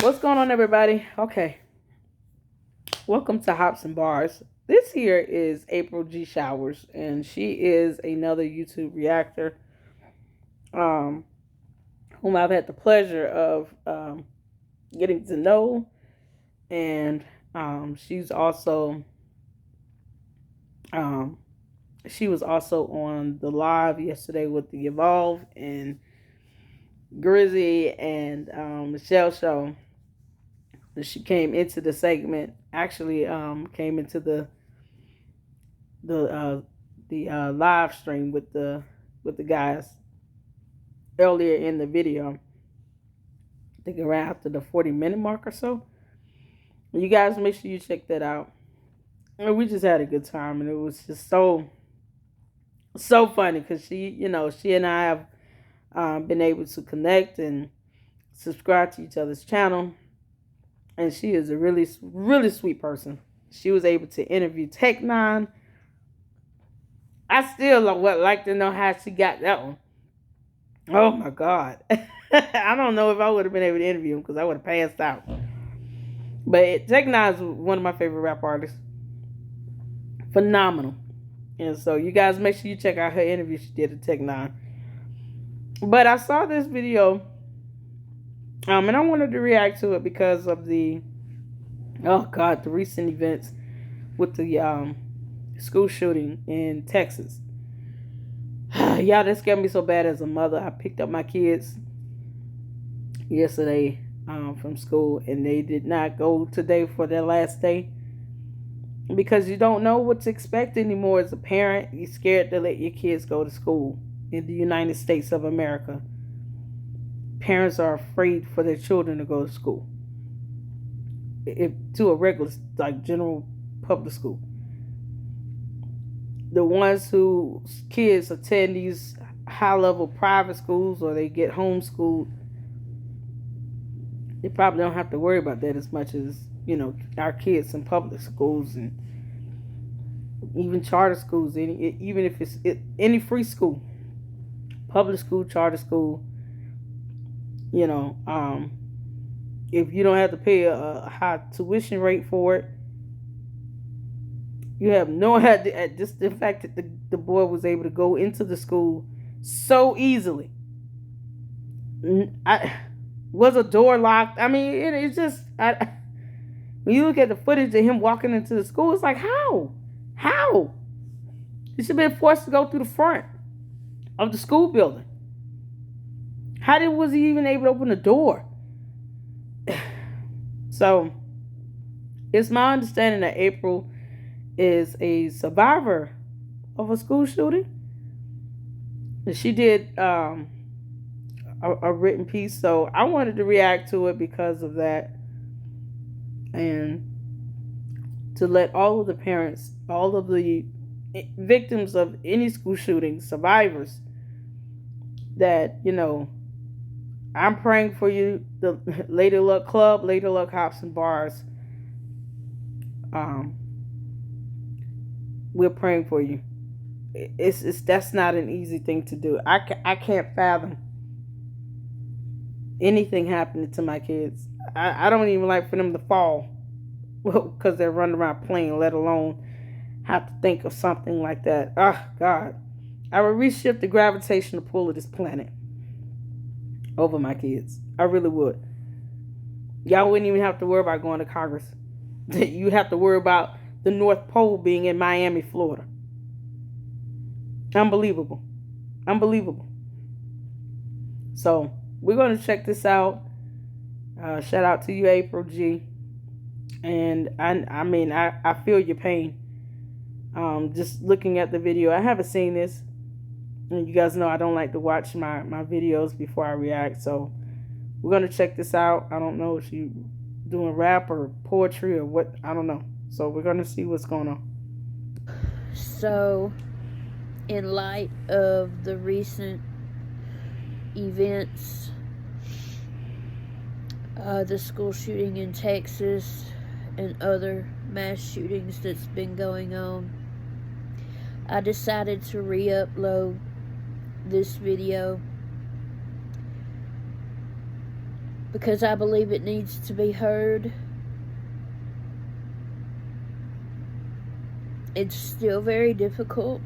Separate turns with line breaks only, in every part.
What's going on, everybody? Okay, welcome to Hops and Bars. This here is April G. Showers, and she is another YouTube reactor, um, whom I've had the pleasure of getting to know, and she's also she was also on the live yesterday with the Evolve and Grizzy and Michelle show. She came into the segment, actually came into the live stream with the guys earlier in the video. I think around after the 40-minute mark or so. You guys make sure you check that out. And we just had a good time, and it was just so funny because she and I have been able to connect and subscribe to each other's channel. And she is a really, really sweet person. She was able to interview Tech Nine. I still like to know how she got that one. Oh my God. I don't know if I would have been able to interview him because I would have passed out. But Tech Nine is one of my favorite rap artists. Phenomenal. And so you guys make sure you check out her interview she did at Tech Nine. But I saw this video. And I wanted to react to it because of the recent events with the school shooting in Texas. Y'all, that scared me so bad as a mother. I picked up my kids yesterday from school, and they did not go today for their last day because you don't know what to expect anymore as a parent. You're scared to let your kids go to school in the United States of America. Parents are afraid for their children to go to school, to a regular, like general public school. The ones whose kids attend these high-level private schools or they get homeschooled, they probably don't have to worry about that as much as, our kids in public schools and even charter schools, even if it's any free school, public school, charter school. If you don't have to pay a high tuition rate for it, you have no idea. Just the fact that the boy was able to go into the school so easily. Was a door locked? I mean, it's just, when you look at the footage of him walking into the school, it's like, how? He should have been forced to go through the front of the school building. Was he even able to open the door? So, it's my understanding that April is a survivor of a school shooting. And she did a written piece, so I wanted to react to it because of that. And to let all of the parents, all of the victims of any school shooting, survivors, that, I'm praying for you, the Lady Luck Club, Lady Luck Hops and Bars. We're praying for you. That's not an easy thing to do. I can't fathom anything happening to my kids. I don't even like for them to fall because they're running around playing, let alone have to think of something like that. Oh, God. I would reshift the gravitational pull of this planet over my kids. I really would. Y'all wouldn't even have to worry about going to Congress. You have to worry about the North Pole being in Miami, Florida. Unbelievable. So, we're going to check this out. Shout out to you, April G. And I feel your pain. Just looking at the video. I haven't seen this. And you guys know I don't like to watch my videos before I react. So we're going to check this out. I don't know if she's doing rap or poetry or what. I don't know. So we're going to see what's going on.
So, in light of the recent events, the school shooting in Texas and other mass shootings that's been going on, I decided to re-upload this video because I believe it needs to be heard. It's still very difficult.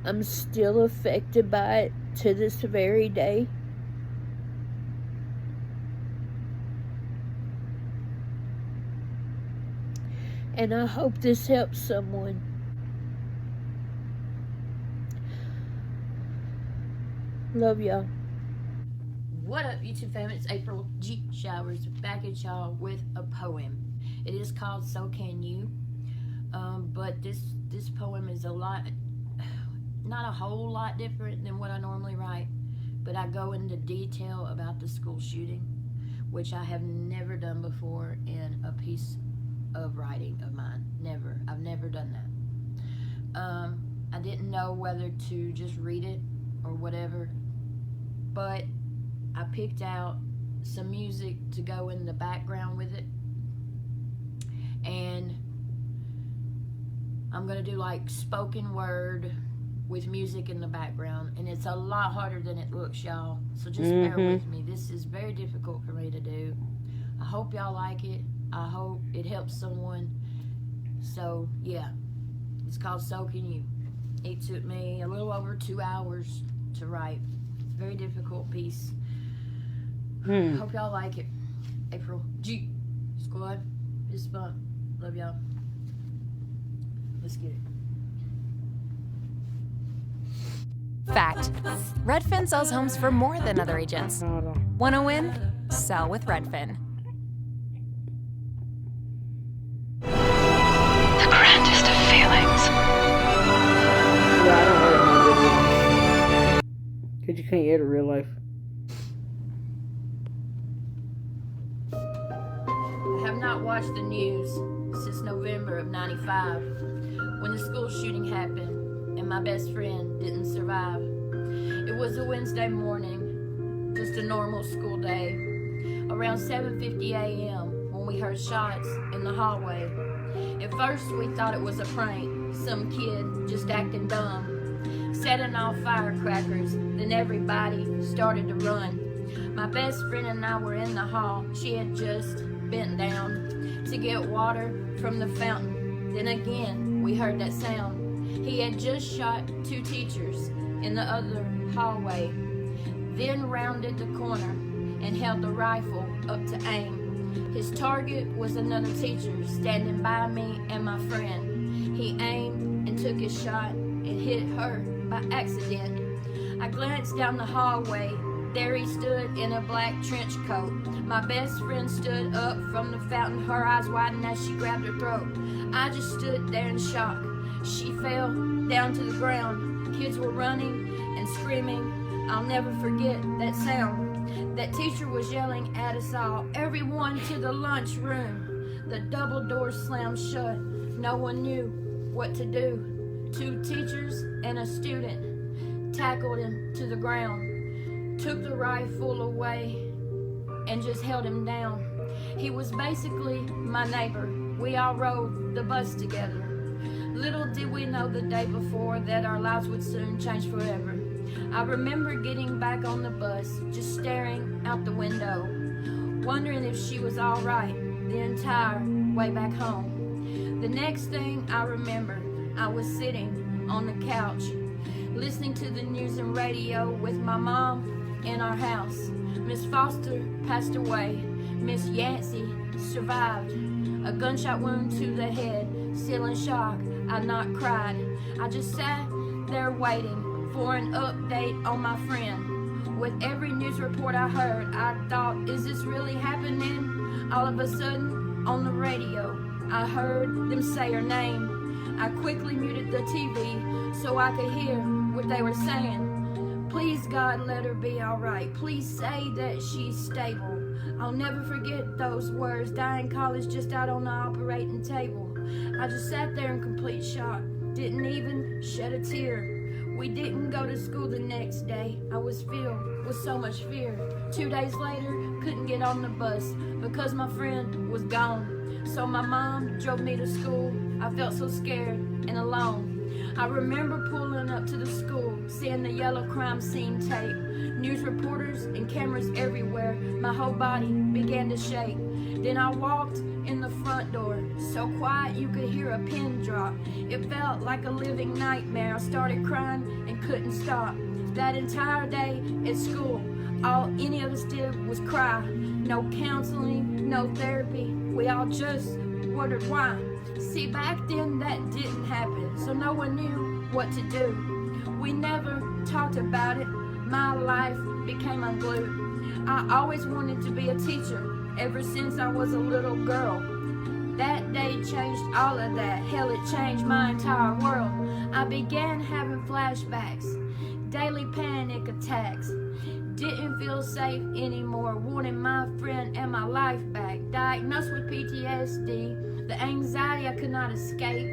I'm still affected by it to this very day. And I hope this helps someone. Love y'all.
What up, YouTube family? It's April G. Showers back at y'all with a poem. It is called So Can You. But this poem is not a whole lot different than what I normally write. But I go into detail about the school shooting, which I have never done before in a piece of writing of mine. Never. I've never done that. I didn't know whether to just read it or whatever, but I picked out some music to go in the background with it, and I'm gonna do like spoken word with music in the background, and it's a lot harder than it looks, y'all, so just bear with me. This is very difficult for me to do. I hope y'all like it. I hope it helps someone. So yeah, it's called So Can You. It took me a little over 2 hours to write. Very difficult piece. Hope y'all like it. April G. Squad. It's fun. Love y'all. Let's get it.
Fact: Redfin sells homes for more than other agents. Wanna win? Sell with Redfin.
The grandest of feelings.
Yeah, I don't edit my videos. Because you can't edit real life.
I have not watched the news since November of '95, when the school shooting happened and my best friend didn't survive. It was a Wednesday morning, just a normal school day, around 7:50 a.m. when we heard shots in the hallway. At first we thought it was a prank, some kid just acting dumb, setting off firecrackers, then everybody started to run. My best friend and I were in the hall. She had just bent down to get water from the fountain. Then again we heard that sound. He had just shot 2 teachers in the other hallway, then rounded the corner and held the rifle up to aim. His target was another teacher standing by me and my friend. He aimed and took his shot and hit her by accident. I glanced down the hallway. There he stood in a black trench coat. My best friend stood up from the fountain, her eyes widened as she grabbed her throat. I just stood there in shock. She fell down to the ground. Kids were running and screaming. I'll never forget that sound. That teacher was yelling at us all, everyone to the lunchroom. The double doors slammed shut. No one knew what to do. 2 teachers and a student tackled him to the ground, took the rifle away, and just held him down. He was basically my neighbor. We all rode the bus together. Little did we know the day before that our lives would soon change forever. I remember getting back on the bus, just staring out the window, wondering if she was all right the entire way back home. The next thing I remember, I was sitting on the couch, listening to the news and radio with my mom in our house. Miss Foster passed away. Miss Yancey survived a gunshot wound to the head. Still in shock, I not cried. I just sat there waiting for an update on my friend. With every news report I heard, I thought, is this really happening? All of a sudden, on the radio, I heard them say her name. I quickly muted the TV so I could hear what they were saying. Please, God, let her be all right. Please say that she's stable. I'll never forget those words. Dying college just out on the operating table. I just sat there in complete shock. Didn't even shed a tear. We didn't go to school the next day. I was filled with so much fear. 2 days later, couldn't get on the bus because my friend was gone. So my mom drove me to school. I felt so scared and alone. I remember pulling up to the school, seeing the yellow crime scene tape, news reporters and cameras everywhere. My whole body began to shake. Then I walked in the front door, so quiet you could hear a pin drop. It felt like a living nightmare. I started crying and couldn't stop. That entire day at school, all any of us did was cry. No counseling, no therapy. We all just wondered why. See, back then that didn't happen, so no one knew what to do. We never talked about it. My life became unglued. I always wanted to be a teacher ever since I was a little girl. That day changed all of that. Hell, it changed my entire world. I began having flashbacks, daily panic attacks. Didn't feel safe anymore, wanted my friend and my life back. Diagnosed with PTSD, the anxiety I could not escape.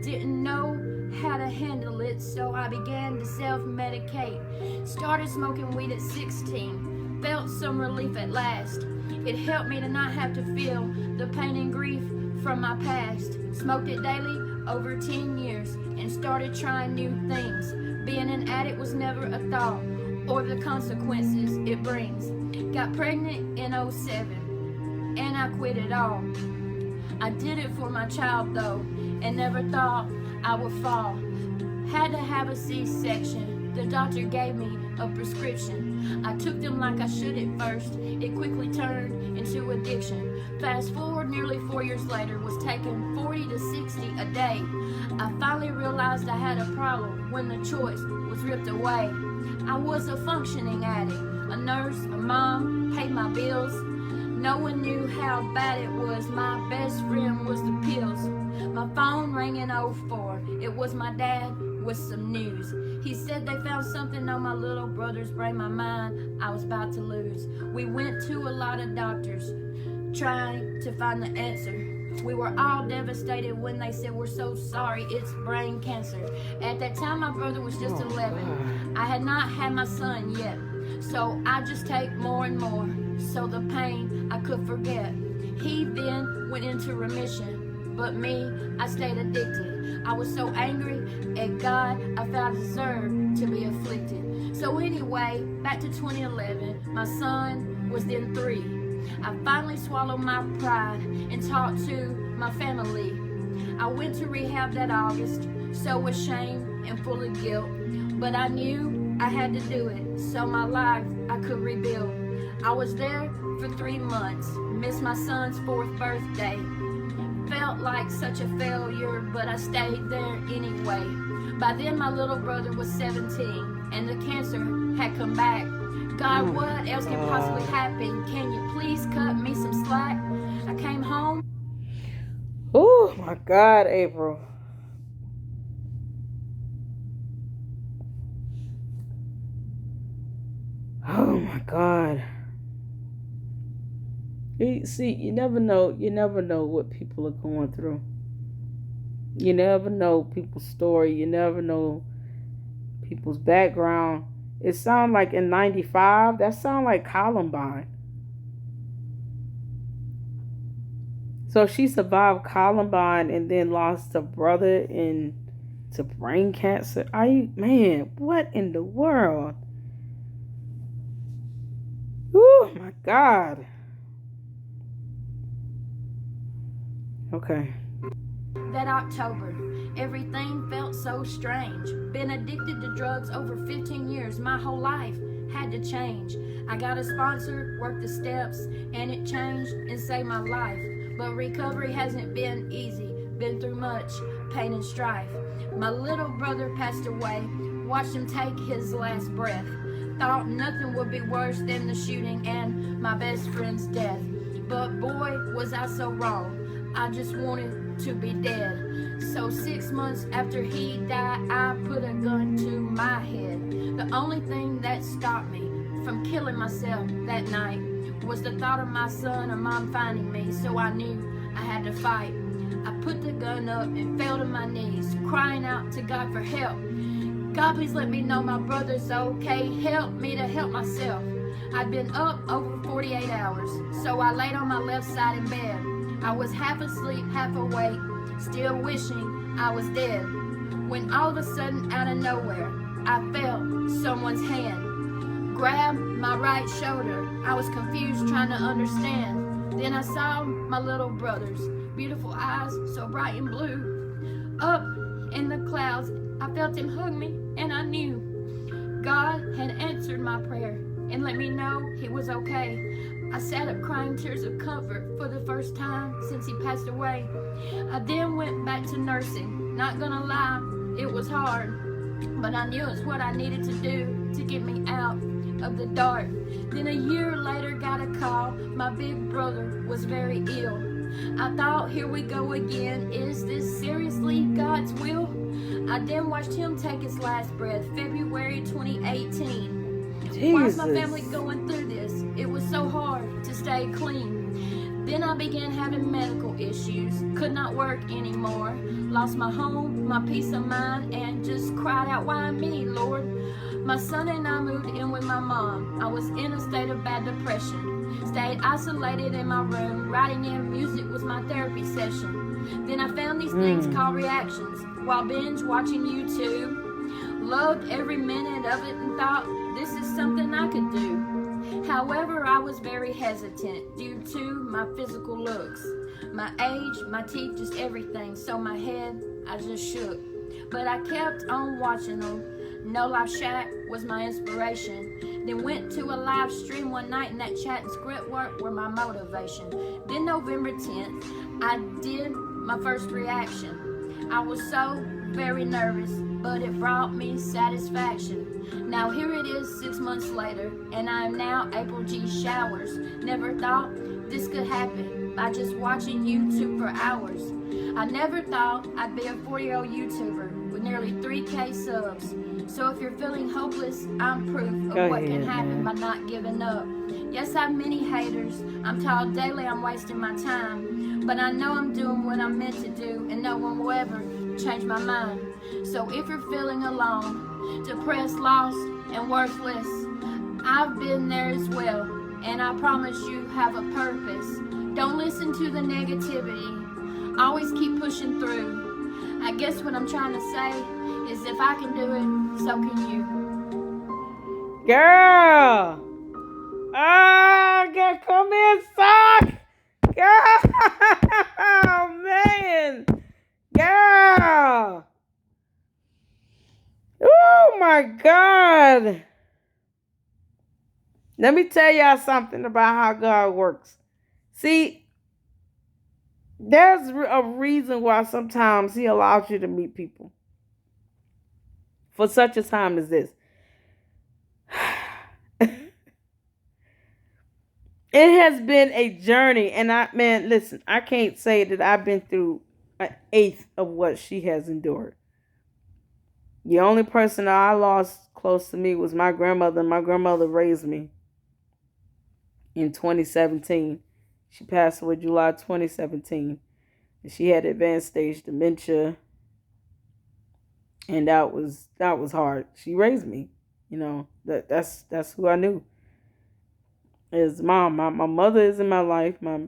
Didn't know how to handle it, so I began to self-medicate. Started smoking weed at 16, felt some relief at last. It helped me to not have to feel the pain and grief from my past. Smoked it daily over 10 years and started trying new things. Being an addict was never a thought, or the consequences it brings. Got pregnant in 07, and I quit it all. I did it for my child though, and never thought I would fall. Had to have a C-section. The doctor gave me a prescription. I took them like I should at first. It quickly turned into addiction. Fast forward nearly 4 years later, was taking 40 to 60 a day. I finally realized I had a problem when the choice was ripped away. I was a functioning addict, a nurse, a mom, paid my bills. No one knew how bad it was. My best friend was the pills. My phone rang in 04. It was my dad with some news. He said they found something on my little brother's brain. My mind I was about to lose. We went to a lot of doctors trying to find the answer. We were all devastated when they said, "We're so sorry, it's brain cancer." At that time, my brother was just 11. I had not had my son yet, so I just take more and more, so the pain I could forget. He then went into remission, but me, I stayed addicted. I was so angry at God, I felt I deserved to be afflicted. So anyway, back to 2011, my son was then 3. I finally swallowed my pride and talked to my family. I went to rehab that August, so ashamed and full of guilt. But I knew I had to do it, so my life I could rebuild. I was there for 3 months, missed my son's 4th birthday. Felt like such a failure, but I stayed there anyway. By then my little brother was 17, and the cancer had come back. God, what else can possibly happen? Can you please cut me some slack? I came home.
Oh my God, April. Oh my God. See, you never know what people are going through. You never know people's story. You never know people's background. It sounds like in 95, that sounds like Columbine. So she survived Columbine and then lost her brother to brain cancer. Man, what in the world? Oh my God. Okay.
That October, everything felt so strange. Been addicted to drugs over 15 years. My whole life had to change. I got a sponsor, worked the steps, and it changed and saved my life. But recovery hasn't been easy. Been through much pain and strife. My little brother passed away. Watched him take his last breath. Thought nothing would be worse than the shooting and my best friend's death. But boy, was I so wrong. I just wanted to be dead. So 6 months after he died, I put a gun to my head. The only thing that stopped me from killing myself that night was the thought of my son or mom finding me, so I knew I had to fight. I put the gun up and fell to my knees, crying out to God for help. God, please let me know my brother's okay. Help me to help myself. I'd been up over 48 hours, so I laid on my left side in bed. I was half asleep, half awake, still wishing I was dead. when all of a sudden, out of nowhere, I felt someone's hand grab my right shoulder. I was confused, trying to understand. Then I saw my little brother's beautiful eyes, so bright and blue, up in the clouds. I felt him hug me, and I knew God had answered my prayer and let me know he was okay. I sat up crying tears of comfort for the first time since he passed away. I then went back to nursing. Not gonna lie, it was hard, but I knew it's what I needed to do to get me out of the dark. Then a year later got a call. My big brother was very ill. I thought, here we go again. Is this seriously God's will? I then watched him take his last breath, February 2018. Why is my family going through this? It was so hard to stay clean. Then I began having medical issues, could not work anymore, lost my home, my peace of mind, and just cried out, why me, Lord? My son and I moved in with my mom. I was in a state of bad depression, stayed isolated in my room, writing in music was my therapy session. Then I found these things called reactions while binge watching YouTube. Loved every minute of it and thought, this is something I could do. However, I was very hesitant due to my physical looks, my age, my teeth, just everything. So my head, I just shook. But I kept on watching them. No Life Shack was my inspiration. Then went to a live stream one night, and that chat and script work were my motivation. Then November 10th, I did my first reaction. I was so very nervous, but it brought me satisfaction. Now here it is 6 months later, and I am now April G. Showers. Never thought this could happen by just watching YouTube for hours. I never thought I'd be a 40-year-old YouTuber with nearly 3K subs. So if you're feeling hopeless, I'm proof of what can happen by not giving up. Yes, I have many haters. I'm told daily I'm wasting my time, but I know I'm doing what I'm meant to do, and no one will ever change my mind. So if you're feeling alone, depressed, lost, and worthless, I've been there as well, and I promise you have a purpose. Don't listen to the negativity. Always keep pushing through. I guess what I'm trying to say is if I can do it, so can you.
Girl! Ah, girl, come in, sock! Girl! Oh, man! Girl! Oh, my God! Let me tell y'all something about how God works. See, there's a reason why sometimes he allows you to meet people for such a time as this. It has been a journey, and listen, I can't say that I've been through an eighth of what she has endured. The only person that I lost close to me was my grandmother. My grandmother raised me in 2017. She passed away July 2017. And she had advanced stage dementia. And that was hard. She raised me. You know, that's who I knew. Is mom. My mother is in my life, my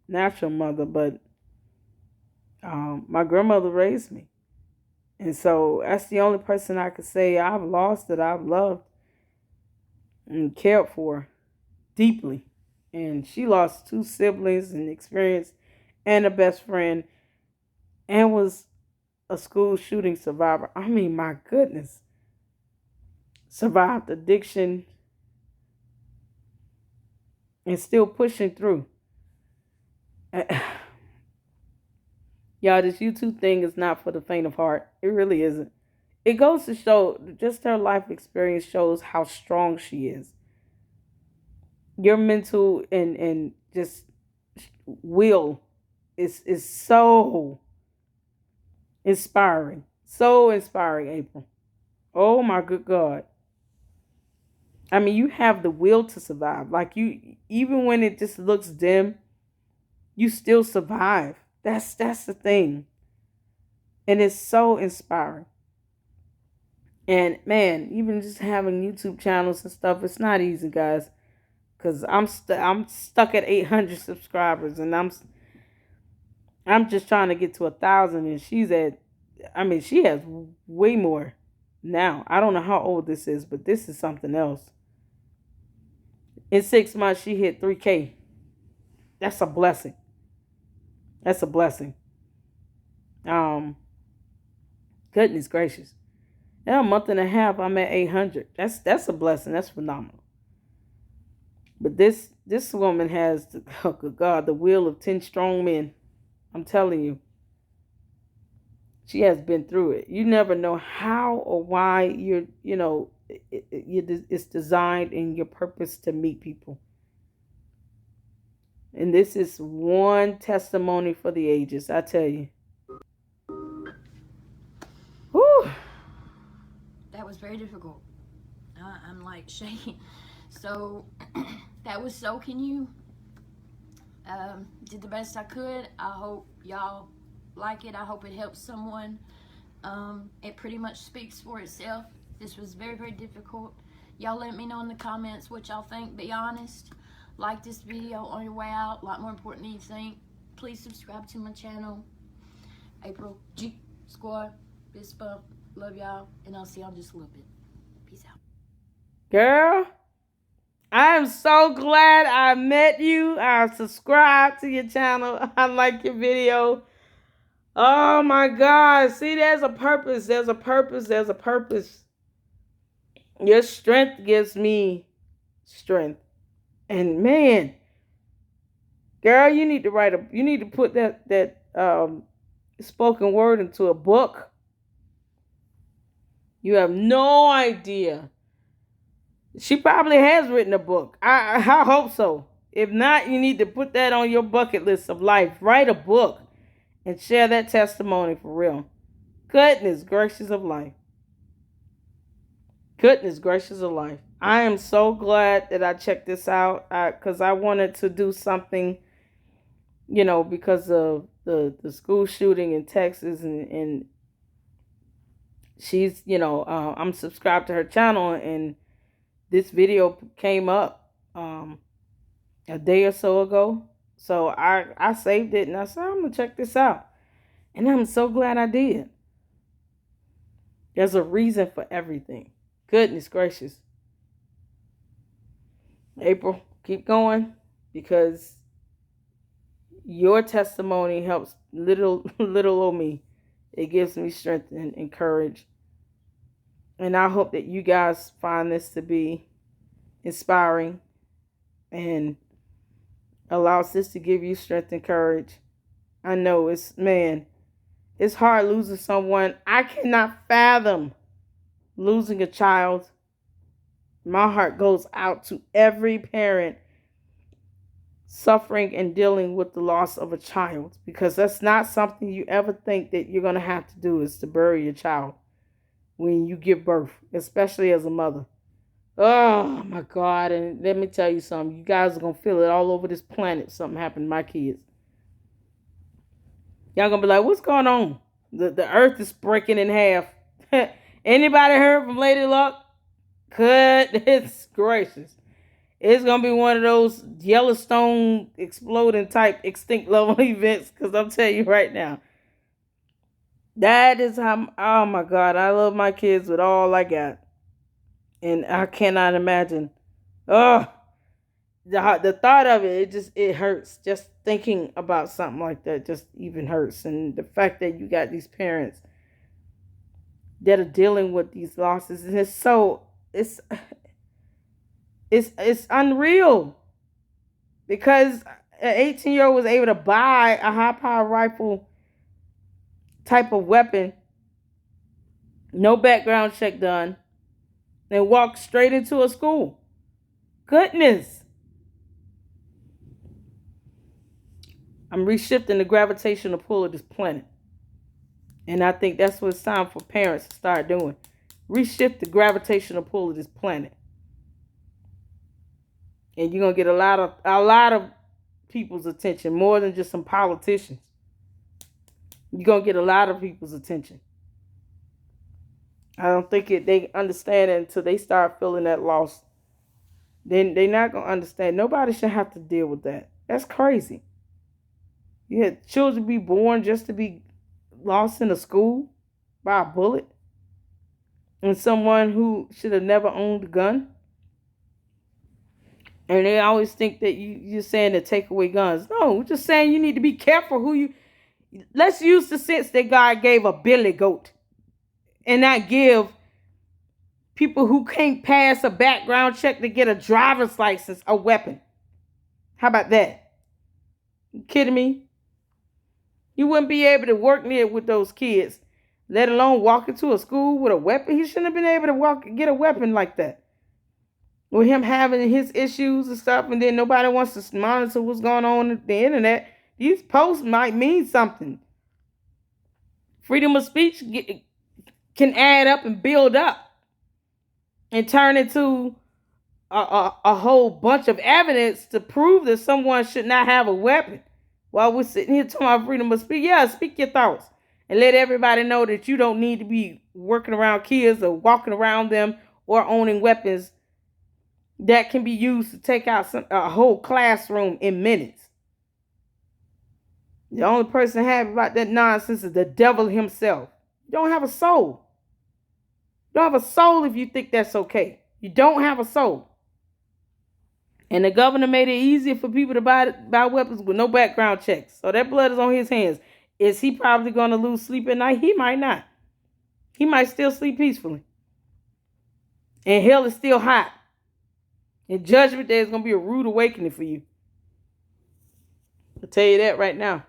natural mother, but my grandmother raised me. And so that's the only person I could say I've lost that I've loved and cared for deeply. And she lost 2 siblings and experience and a best friend and was a school shooting survivor. I mean, my goodness. Survived addiction and still pushing through. Y'all, this YouTube thing is not for the faint of heart. It really isn't. It goes to show, just her life experience shows how strong she is. Your mental and just will is so inspiring. So inspiring, April. Oh my good God. I mean, you have the will to survive. Like you, even when it just looks dim, you still survive. That's the thing. And it's so inspiring. And man, even just having YouTube channels and stuff, it's not easy, guys. Cause I'm stuck at 800 subscribers, and I'm just trying to get to 1,000, and she's at I mean, she has way more now. I don't know how old this is, but this is something else. In 6 months, she hit 3K. That's a blessing. That's a blessing. Goodness gracious. In a month and a half, I'm at 800. That's a blessing. That's phenomenal. But this woman has, oh good God, the will of 10 strong men. I'm telling you. She has been through it. You never know how or why it's designed in your purpose to meet people. And this is one testimony for the ages, I tell you. Whew.
That was very difficult. I'm like shaking. So that was soaking you. Did the best I could. I hope y'all like it. I hope it helps someone. It pretty much speaks for itself. This was very, very difficult. Y'all let me know in the comments what y'all think. Be honest. Like this video on your way out. A lot more important than you think. Please subscribe to my channel. April G Squad. Fist bump. Love y'all. And I'll see y'all in just a little bit. Peace out.
Girl, I am so glad I met you. I subscribed to your channel. I like your video. Oh my God. See, there's a purpose. There's a purpose. There's a purpose. Your strength gives me strength. And man, girl, you need to put that spoken word into a book. You have no idea. She probably has written a book. I hope so. If not, you need to put that on your bucket list of life. Write a book and share that testimony for real. Goodness gracious of life. Goodness gracious of life. I am so glad that I checked this out because I wanted to do something, because of the school shooting in Texas, and she's, I'm subscribed to her channel, and this video came up a day or so ago. So I saved it and I said, I'm going to check this out. And I'm so glad I did. There's a reason for everything. Goodness gracious. April, keep going, because your testimony helps little old me. It gives me strength and courage. And I hope that you guys find this to be inspiring and allows this to give you strength and courage. I know it's hard losing someone. I cannot fathom losing a child. My heart goes out to every parent suffering and dealing with the loss of a child, because that's not something you ever think that you're going to have to do, is to bury your child when you give birth, especially as a mother. Oh my God. And let me tell you something. You guys are going to feel it all over this planet. Something happened to my kids. Y'all going to be like, what's going on? The earth is breaking in half. Anybody heard from Lady Luck? Goodness gracious. It's going to be one of those Yellowstone exploding type extinct level events, because I'm telling you right now. That is how, oh my God, I love my kids with all I got. And I cannot imagine. Oh, the thought of it, it hurts. Just thinking about something like that just even hurts. And the fact that you got these parents that are dealing with these losses, and it's unreal, because an 18-year-old was able to buy a high-power rifle type of weapon, no background check done, and walk straight into a school. Goodness. I'm reshifting the gravitational pull of this planet. And I think that's what it's time for parents to start doing. Reshift the gravitational pull of this planet. And you're going to get a lot of people's attention, more than just some politicians. You're going to get a lot of people's attention. I don't think they understand it until they start feeling that loss. Then they're not going to understand. Nobody should have to deal with that. That's crazy. You had children be born just to be lost in a school. by a bullet and someone who should have never owned a gun. And they always think that you're saying to take away guns. No, we're just saying you need to be careful who you... Let's use the sense that God gave a billy goat and not give people who can't pass a background check to get a driver's license a weapon. How about that? You kidding me? You wouldn't be able to work near with those kids, let alone walk into a school with a weapon. He shouldn't have been able to get a weapon like that. With him having his issues and stuff, and then nobody wants to monitor what's going on the internet. These posts might mean something. Freedom of speech can add up and build up and turn into a whole bunch of evidence to prove that someone should not have a weapon. While we're sitting here talking about freedom of speech, yeah, speak your thoughts and let everybody know that you don't need to be working around kids or walking around them or owning weapons that can be used to take out a whole classroom in minutes. The only person happy about that nonsense is the devil himself. You don't have a soul. You don't have a soul if you think that's okay. You don't have a soul. And the governor made it easier for people to buy weapons with no background checks. So that blood is on his hands. Is he probably going to lose sleep at night? He might not. He might still sleep peacefully. And hell is still hot. In judgment day is going to be a rude awakening for you. I'll tell you that right now.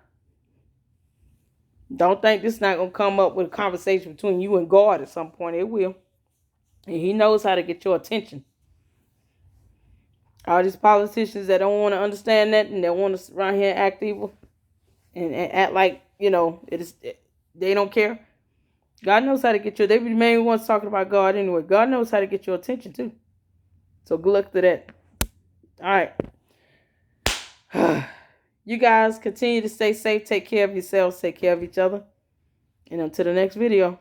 Don't think this is not going to come up with a conversation between you and God at some point. It will. And he knows how to get your attention. All these politicians that don't want to understand that and they want to sit around here and act evil and act like, they don't care. God knows how to get you. They be the main ones talking about God anyway. God knows how to get your attention too. So good luck to that. All right. You guys continue to stay safe. Take care of yourselves. Take care of each other. And until the next video.